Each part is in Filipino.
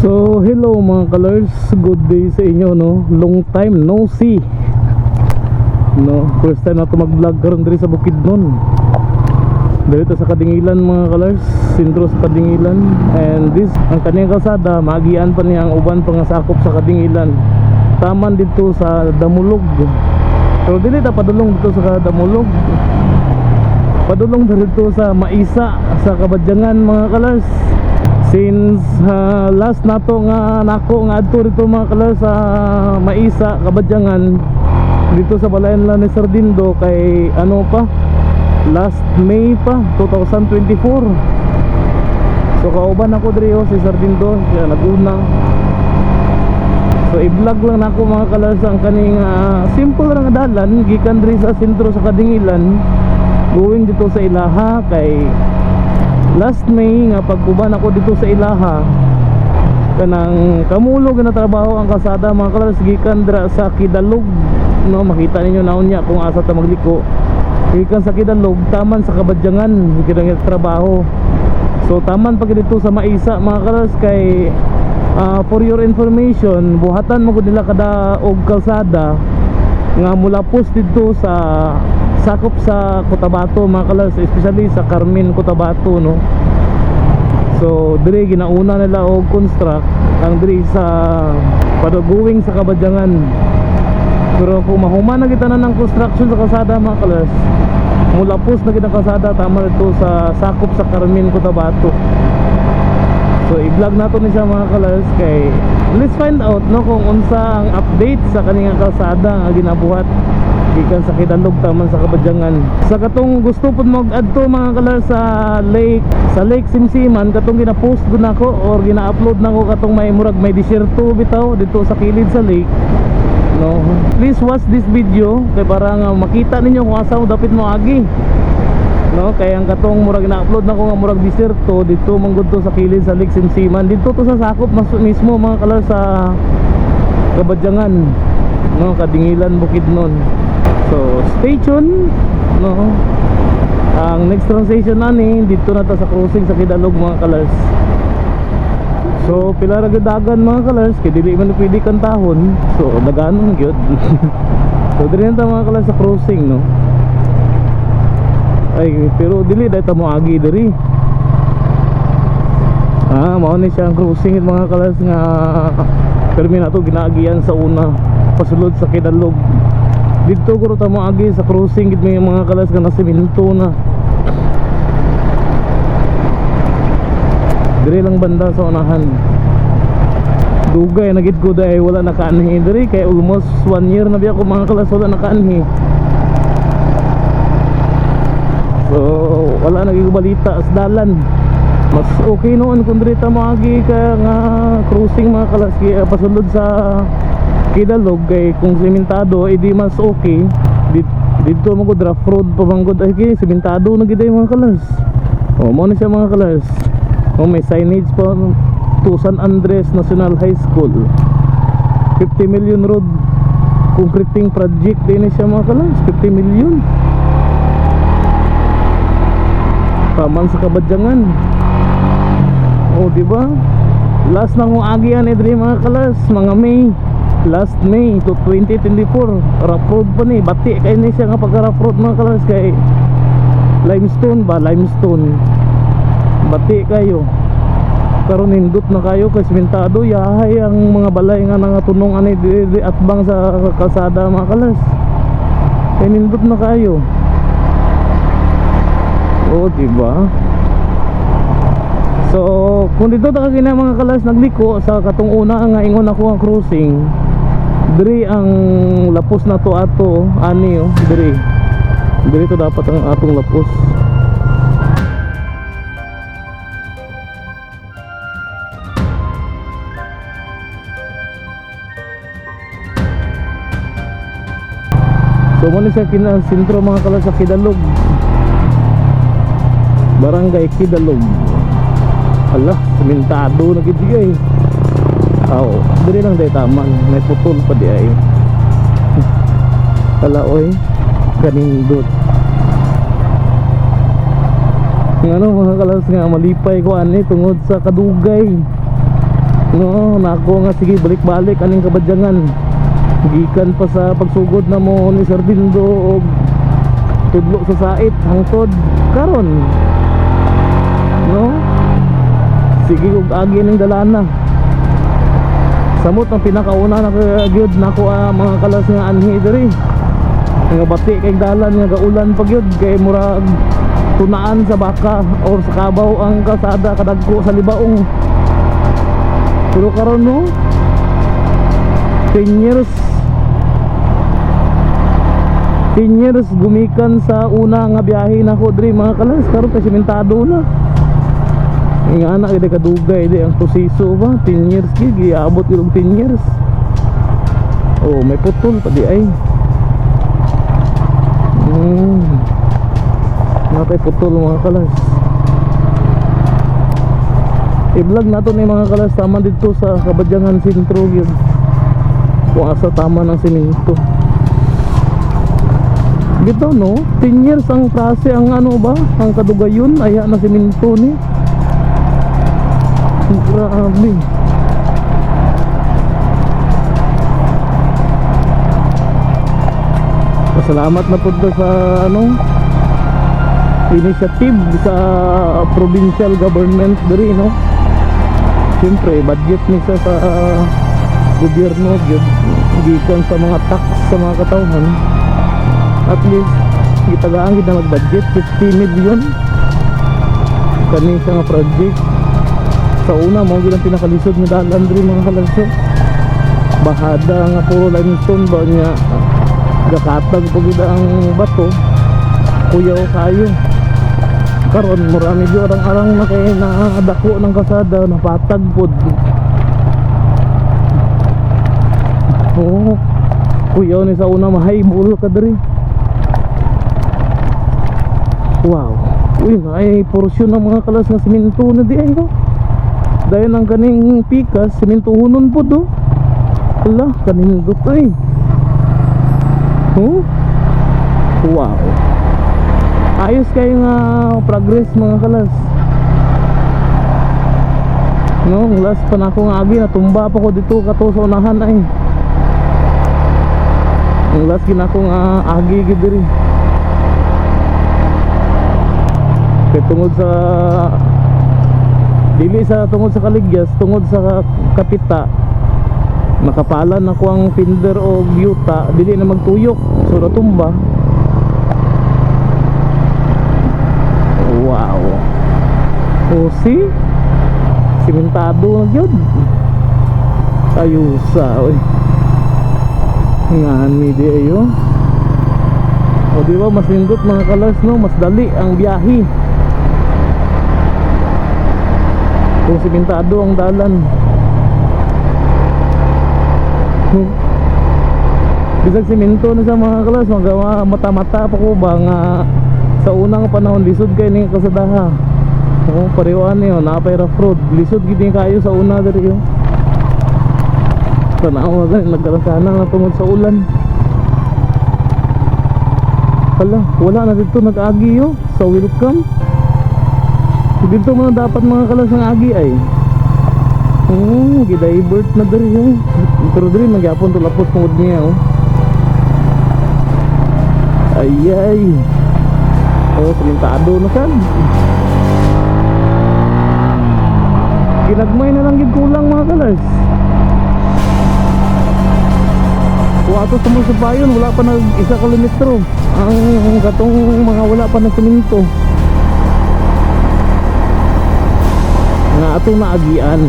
So hello mga colors, good day sa inyo no. Long time no see. No, first time na to mag-vlog karon diri sa Bukidnon. Dito sa Kadingilan mga colors, sentro sa Kadingilan. And this ang kaniyang kalsada, maagian pa niya ang uban pa nga sakop sa Kadingilan. Taman dito sa Damulog. Pero dili ta padulong dito sa Damulog. Padulong dito sa Maisa sa Kabadyangan mga colors. Since last nato nga nako nga adto dito mga colors sa Maisa, Kabadyangan, dito sa balayan lang ni Sardindo kay ano pa, last May pa 2024. So kauban ako diri si Sardindo, siya naguna. So i-vlog lang nako mga colors ang kaning simple lang nga dalan gikan diri sa sentro sa Kadingilan going dito sa Ilaha. Kay last May nga pagkuban ako dito sa Ilaha, kanang kamulog na trabaho ang kalsada mga colors gikan dira sa Kidalog no. Makita ninyo naon niya kung asa ta magliko gikan sa Kidalog taman sa Kabadyangan gikan trabaho. So taman pag dito sa Maisa mga colors kay for your information, buhatan mo ko nila kada og kalsada nga mula post dito sa sakop sa Cotabato mga colors, especially sa Carmen Cotabato no. So dire ginauna nila og construct ang dire sa paduguing sa Kabadyangan. Pero kung mahuman na kita na ng construction sa kalsada mga colors, mula post na kita kalsada tama dito sa sakop sa Carmen Cotabato. So i-vlog nato ni siya mga colors kay let's find out no kung unsa ang update sa kaninga kalsada nga ginabuhat gikan sa Kidalog taman sa Kabadyangan. Sa katong gusto pud mo adto mga colors sa Lake Simsiman, katong gina-post gud nako or gina-upload nako katong may murag may disyerto bitaw dito sa kilid sa lake no. Please watch this video kay para nga makita ninyo kung asa mo dapat mo agi no. Kaya ang katong murag na-upload nako nga murag disyerto dito manggod to sa kilid sa Lake Simsiman, dito to sa sakop mismo mga colors sa Kabadyangan no, Kadingilan, Bukidnon. So stay tuned no. Ang next transition nani dito na ta sa crossing sa Kidalog mga colors. So pila ra gyud dagan mga colors kay dili man pwede kantahon. So daganon gyud. So diri na ta mga colors sa crossing no. Ay pero dili dai ta mo agi diri. Mao ni siya ang crossing mga colors nga permi na to ginaagian sa una pasulod sa Kidalog. Dito ko ta mo agi sa crossing gid may mga kalas nga nasemento na. Dire lang banda sa unahan. Dugay na gid ko dai wala nakaanhi diri kay almost 1 year na biya ko mga kalas wala nakaanhi. So wala nagibalita sa dalan. Mas okay noon kung diri ta mo agi ka nga crossing mga kalas kay pasulod sa Kidalog kay kung sementado edi mas okay. Dito mo ko draft road pa manggod ay kay sementado na gid mga kalas. Mo na siya mga kalas. May signage pa to San Andres National High School. 50 million road concreting project din siya mga kalas. 50 million. Taman sa Kabadyangan. Di ba? Last na kong agian edri mga kalas, mga May. Last May to 2024 rough road pa ni bati kay ni siya nga pagka rough road mga kalas kay limestone ba, limestone bati kayo karon nindot na kayo kay sementado yahay ang mga balay nga nangatunong ani diri at bang sa kalsada mga kalas kay nindot na kayo. Diba? So kung dito ta kagina mga kalas nagliko sa katong una nga ingon ako ang crossing diri ang lapos na to ato ani diri to dapat ang atong lapos. So mo ni sa sentro mga kalas sa Kidalog, Barangay Kidalog. Ala sementado na gid gay. Diri lang day taman, may putol pa di ay. Kalaoy kanindot. Ng ano mga kalas nga malipay ko ani tungod sa kadugay. No, nako nga sige balik-balik aning kabadyangan. Gikan pa sa pagsugod na mo ni Sir Dindo og tudlo sa sait hangtod karon. No? Sige ug agi ning dalana. Samot ang pinakauna na gyud nako mga kalas nga anhi diri. Nga bati kay dalan nga gaulan pa gyud kay murag tunaan sa baka or sa kabaw ang kalsada kadagko sa libaong. Pero karon no 10 years gumikan sa una nga biyahe nako diri mga kalas karon kay sementado na. Nga anak ide kadugay ide ang proseso ba 10 years gid giabot yung 10 years. Oh may putol pa di ay. Napay putol mga kalas. I-vlog nato ni mga kalas tama dito sa Kabadyangan Sentro yun. Kung asa tama ng semento. Dito no 10 years ang prase ang ano ba ang kadugayon aya na semento ni. Grabe. Salamat na po sa ano initiative sa provincial government diri no. Siyempre budget ni sa gobyerno gyud gikan sa mga tax sa mga katawhan. At least gitagaan gid na mag-budget 50 million kani sa nga project. Sa una mo gid ang pinakalisod nga dalan diri mga kalanso. Bahada nga puro limestone ba niya gakatag po gid ang bato kuyaw kayo. Karon mura medyo arang-arang na kay nadako ng kasada napatag pod. Oh kuyaw ni sa una mahaybol ka diri. Wow. Uy ay porsyon ng mga kalas nga semento na di ay no. Dayon ang kaning pikas sementohonon pod do. Ala kaning dutay. Oh wow. Ayos kayo nga progress mga kalas. No, last pa na ako nga agi natumba pa ko dito kato sa unahan ay. Ang last ginako nga agi gid diri. Kay tungod sa dili sa tungod sa Kaligyas, tungod sa Kapita. Nakapalan ako ang finder o yuta, dili na magtuyok, so natumba. Wow. O see? Simentado na yun. Ayusa oy. Ngani di ayo. O diba mas lindot mga kalas no, mas dali ang biyahe kung simentado ang dalan. Bisag semento na sa mga kalas magawa mata-mata pa ko ba nga sa unang panahon lisod kay ning kasadaha. Oh, parewan niyo napay rough road. Lisod gid kayo sa una diri yo. Tanaw na nagdarasana na tungod sa ulan. Hala, wala na dito nag-agi yo sa welcome. Dito mo na dapat mga kalas ng agi ay. Gidivert na diri yo. Pero diri magyapon to lapos tungod niya oh. Ayay. Oh, sementado na kan. Ginagmay na lang gid kulang mga kalas. Kung ato sa mga sabayon wala pa nag 1 kilometro. Ang katong mga wala pa na semento. Nga atong naagian.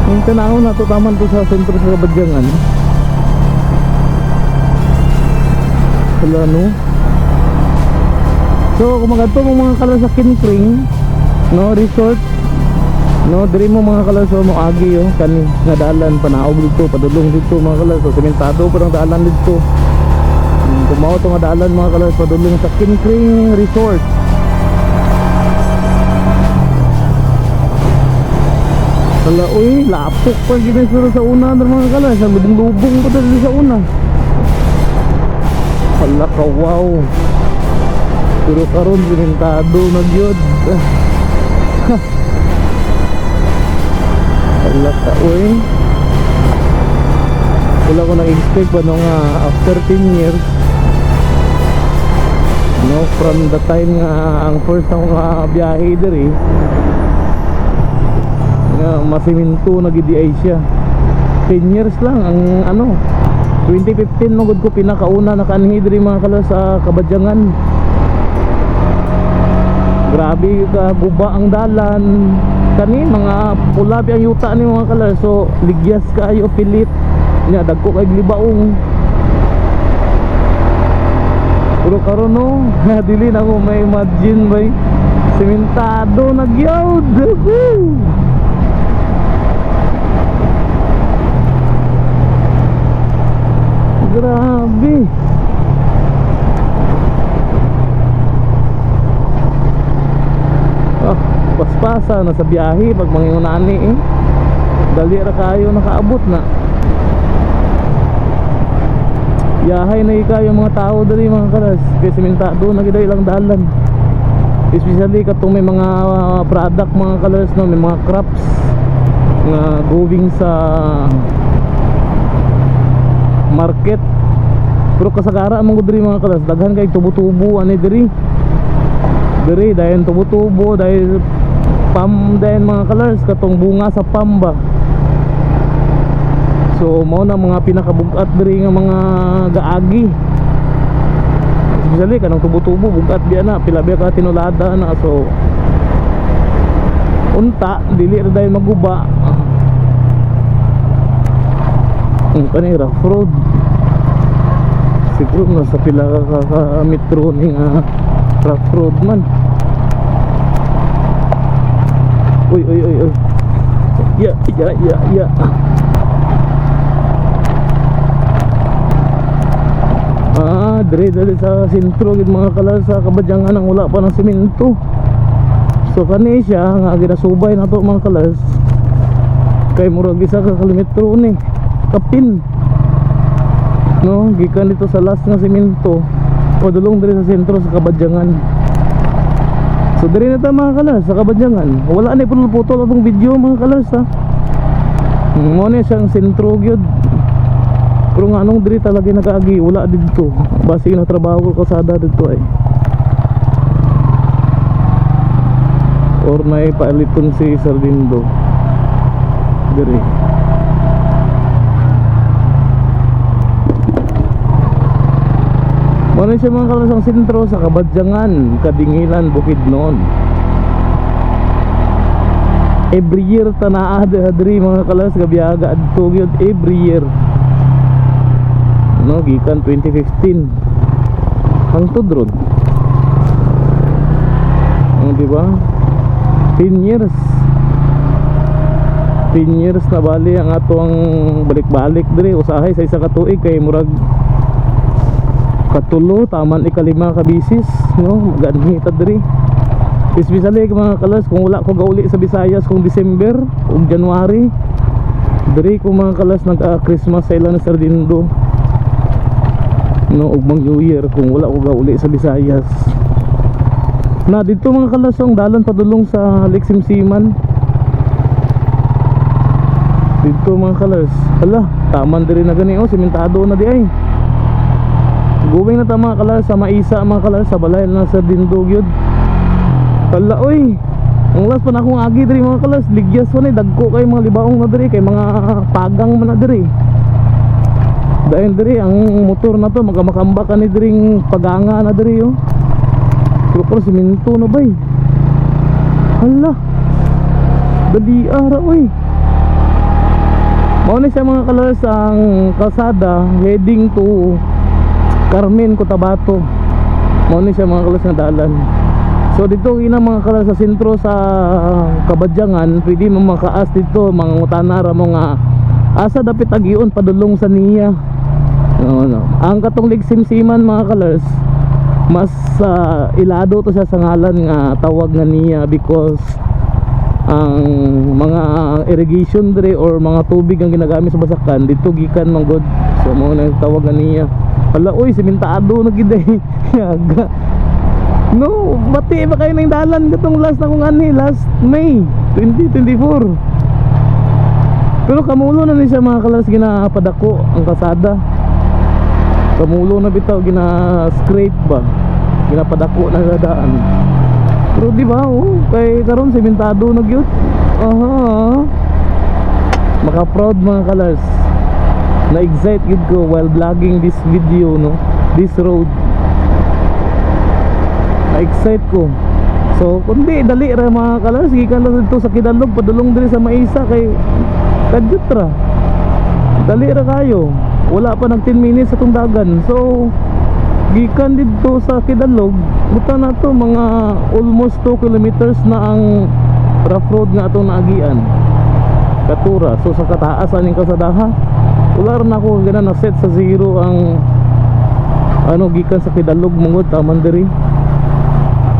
Yung tanawon na to taman to sa sentro sa Kabadyangan. Wala no. So kung magato mo mga kalas sa Kinpring no resort no diri mo mga kalas mo agi yo kani nga dalan panaog dito padulong dito mga kalas so sementado pa ang dalan dito. Kung mao to nga dalan mga kalas padulong sa Kinpring Resort. Hala uy lapok pa gid sa una mga kalas ang lubong-lubong pa dito sa una. Hala ka wow. Pero karon sementado na gyud. lata uy. Wala ko nag-expect pa nung after 10 years, no, from the time nga ang first akong biyahe diri nga masiminto nag-DI siya. 10 years lang ang 2015 magud ko pinakauna nakanhi diri mga kalas sa Kabadyangan. Grabe ka guba ang dalan kani, mga pulabi ang yuta ni mga kalas, so ligyas kaayo pilit nya dagko kay libaong. Pero karon no, dili na ko may imagine bay sementado nagyawd. Grabe. Paspasa na sa biyahe pag mangingunani dali ra kayo nakaabot na. Yahay na ikayo mga tao dali mga kalas, kaya sementado na gid ilang dalan. Especially katong may mga product mga kalas no, may mga crops nga going sa market. Pero kasagara man gud diri mga kalas, daghan kay tubo-tubo ani diri dahil tubo-tubo, dahil pam dahil mga kalas katong bunga sa pamba. So mao na mga pinakabugat diri nga mga gaagi, especially kanang tubo-tubo bugat biya na pila biya ka tinulada na, so unta dili ra dahil maguba. Ang kani rough road siguro na sa pila ka metro ning rough road man. Uy ya dire sa sentro gid mga kalas sa Kabadyangan ang wala pa ng semento. So kani siya nga ginasubay na to mga kalas kay murag isa ka kilometro ni kapin no, gikan dito sa last nga semento o dulong dire sa sentro sa Kabadyangan. So dire na ta mga kalas sa Kabadyangan, wala na putol-putol atong video mga kalas ha. Mo ni siyang sentro gyud. Pero nga anong diri talaga nakaagi, wala dito. Basi na trabaho ko kasada dito ay. Or may paaliton si Sardindo diri. Muna siya mga kalasang sentro sa Kabadyangan, Kadingilan, Bukidnon. Every year tanaa diri mga kalas gabiyaga adto gyud every year. No, gikan 2015 hangtod ron. Di ba? 10 years. 10 years na bali ang atong balik-balik diri usahay sa isa ka tuig kay murag katulo taman ikalima ka bisis no, ganhi ta diri. Especially mga kalas kung wala ko gauli sa Visayas kung December ug January, diri ko mga kalas nag-Christmas sa ilang Sardindo no, ug mang New Year kung wala ko gauli sa Visayas. Na dito mga kalas ang dalan padulong sa Lake Simsiman. Dito mga kalas, hala, taman diri na gani sementado na di ay. Going na ta mga kalas sa Maisa mga kalas sa balay na sa Dindugyod. Hala oy, ang last pa na akong agi diri mga kalas, ligyas pa ni dagko kay mga libaong na diri kay mga pagang man na diri. Dahil diri ang motor na to magamakamba ka ni diring paganga na diri yo. Pero semento na bay. Hala, dali ara oy. Mao ni siya mga kalas ang kalsada heading to Carmen, Cotabato. Mao ni siya mga kalas na dalan. So dito ina mga kalas sa sentro sa Kabadyangan, pwede mo makaas dito mga utanara mo nga asa dapat agion padulong sa niya. No. Ang katong Lake Simsiman mga kalas, mas ilado to siya sa ngalan nga tawag nga niya because ang mga irrigation dre or mga tubig ang ginagamit sa basakan dito gikan man god. So mo na tawag nga niya. Hala oy, sementado na gid eh. Yaga. No, bati ba kayo ng dalan katong last na kung ani last May 2024. Pero kamulo na ni siya mga kalas, ginapadako ang kasada. Kamulo na bitaw, gina-scrape ba, ginapadako na daan. Pero di ba, kay karon sementado na gyud. Aha. Maka-proud mga kalas. Na-excite gid ko while vlogging this video, no, this road. Na-excite ko. So kundi dali ra mga kalas, gikan lang dito sa Kidalog, padulong diri sa Maisa kay kadyot ra. Dali ra kayo. Wala pa nag 10 minutes sa dagan. So gikan dito sa Kidalog, buta na to mga almost 2 kilometers na ang rough road nga atong naagian. Katura. So sa kataasan ning kasadaha, wala rin ako gana na set sa zero ang ano gikan sa Kidalog mungod taman diri.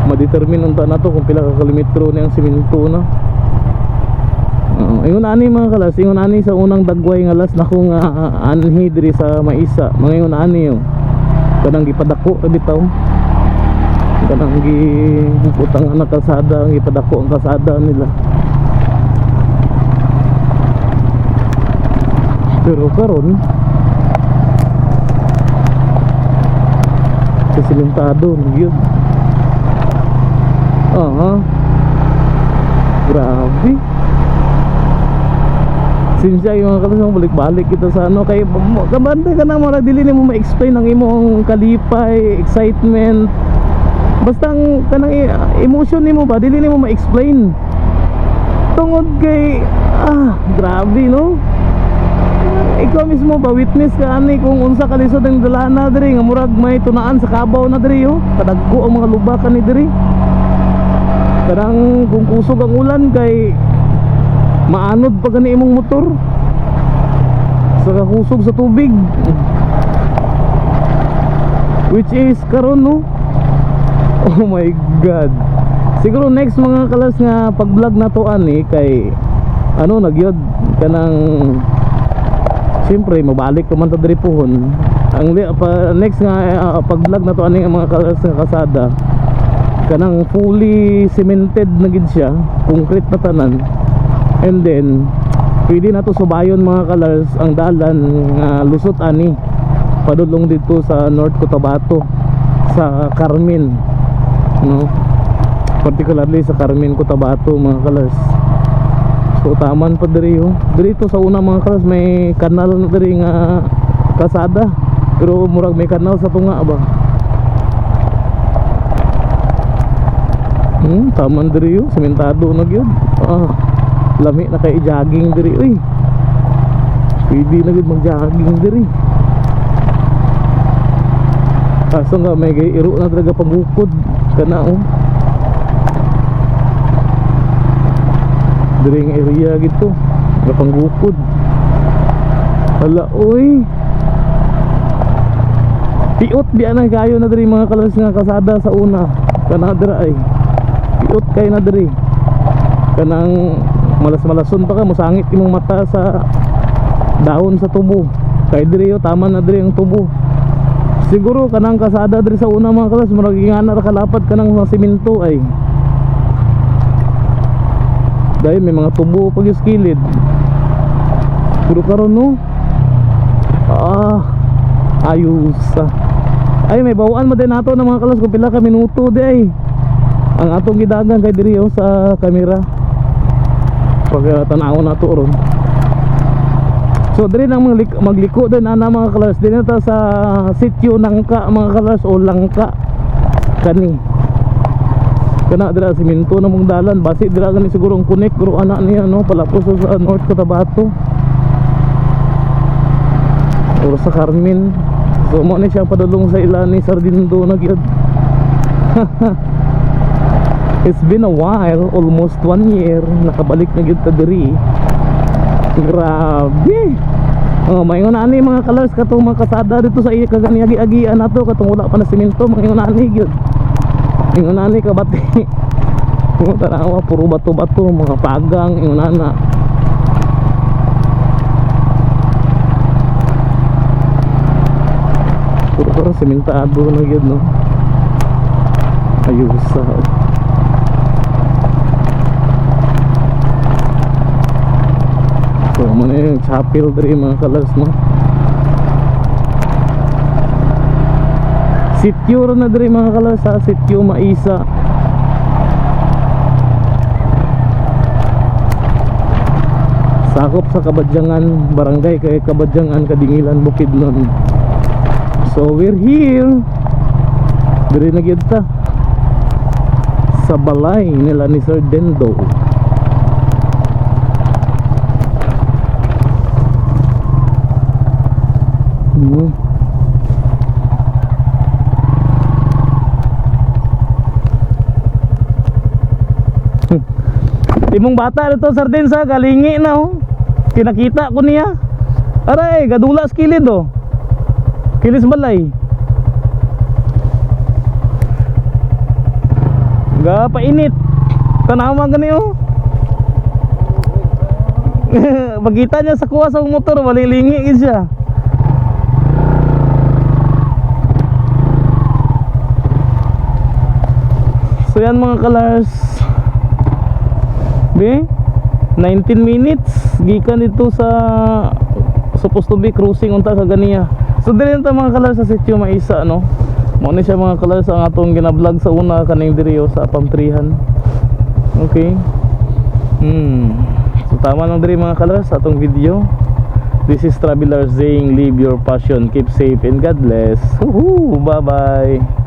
Ma-determine unta na to kung pila ka kilometro ni ang semento na. Ingon ani mga kalas, ingon ani sa unang dagway nga las nako nga anhi diri sa Maisa. Mga ingon ani yo. Kanang gipadako bitaw. Kanang giputang ang kalsada, gipadako ang kalsada nila. Pero karon simentado gyud. Grabe. Sinsya yung mga kalas, balik-balik kita sa ano. Kay kabante ka na mara, dili ni mo ma-explain ang imong kalipay, excitement. Basta ang kanang emotion ni mo ba, dili ni mo ma-explain. Tungod kay grabe no. Ikaw mismo ba witness ka ani kung unsa kalisod ang dalana diri nga murag may tunaan sa kabaw na diri kadagko ang mga lubakan ni diri. Karang kung kusog ang ulan kay maanod pa gani imong motor sa kakusog sa tubig, which is karon no. Oh my god. Siguro next mga kalas nga pag vlog na to ani kay ano nagyod kanang siyempre mabalik ka man ta diri pohon. Ang next nga pag vlog na to ani ang mga kalas nga kasada kanang fully cemented na gid siya, concrete na tanan. And then pwede na to subayon mga kalars ang dalan nga lusot ani padulong dito sa North Cotabato sa Carmen, no, particularly sa Carmen Cotabato mga kalars. So taman pa diri dito sa una mga kalars may kanal na diri nga kasada, pero murag may kanal sa tunga ba. Taman diri sementado na gyud. Lami na kay jogging diri uy. Pwede na gyud mag-jogging diri. Kaso nga may iro na talaga pagukod kana diri nga area gito nga panggukod. Hala uy. Piot biya na kayo na diri mga kalas nga kasada sa una. Kana dira ay piot kay na diri. Kanang malas-malason pa ka, musangit imong mata sa daon sa tubo. Kay diri tama na diri ang tubo. Siguro kanang kasada diri sa una mga kalas murag ingana ra kalapad kanang mga semento ay. Dahil may mga tubo pag skilid. Pero karon no. Ayos. Ay may bawaan mo din nato ng mga kalas kung pila ka minuto di ay. Ang atong gidagan kay diri sa camera. Pag tanaw na to ron. So diri nang magliko din ana mga kalas din ta sa sitio Nangka mga kalas o Langka kani. Kana dira semento na mong dalan basi dira gani siguro ang connect pero ana niya no palapos sa North Cotabato. Or sa Carmen. So mo ni siya padulong sa ilan ni Sardindo na gyud. It's been a while, almost 1 year nakabalik na gyud ta diri. Grabe. Mayon ani mga kalas katong mga kasada dito sa kaganiagi-agian nato katong wala pa na semento, mayon ani gyud. Ingon ani ka bati. Kung tanawa puro bato-bato, mga pagang ingon ana. Puro sementado na gyud no. Ayos sa So Mo na yung chapel diri mga kalars no. Sityo na diri mga kalars ha, Sityo Maisa. Sakop sa Kabadyangan, barangay kay Kabadyangan, Kadingilan, Bukidnon. So we're here. Diri na gyud ta sa balay nila ni Sir Dendo. Timong bata dito sardin sa galingi na oh. Kinakita ko niya. Aray, gadula sa kilid oh. Kilis balay. Ga painit. Tanawa gani oh. Pagkita niya sa kuha sa motor, malilingi gid siya. So yan mga kalars. Be 19 minutes gikan dito sa supposed to be cruising unta sa ganiya. So dili ta mga kalars sa Sityo Maisa no. Mao ni siya mga kalars ang atong gina-vlog sa una kaning diri sa Pamtrihan. Okay. So tama lang diri mga kalars sa atong video. This is Traveler saying live your passion, keep safe and God bless. Woohoo, bye bye.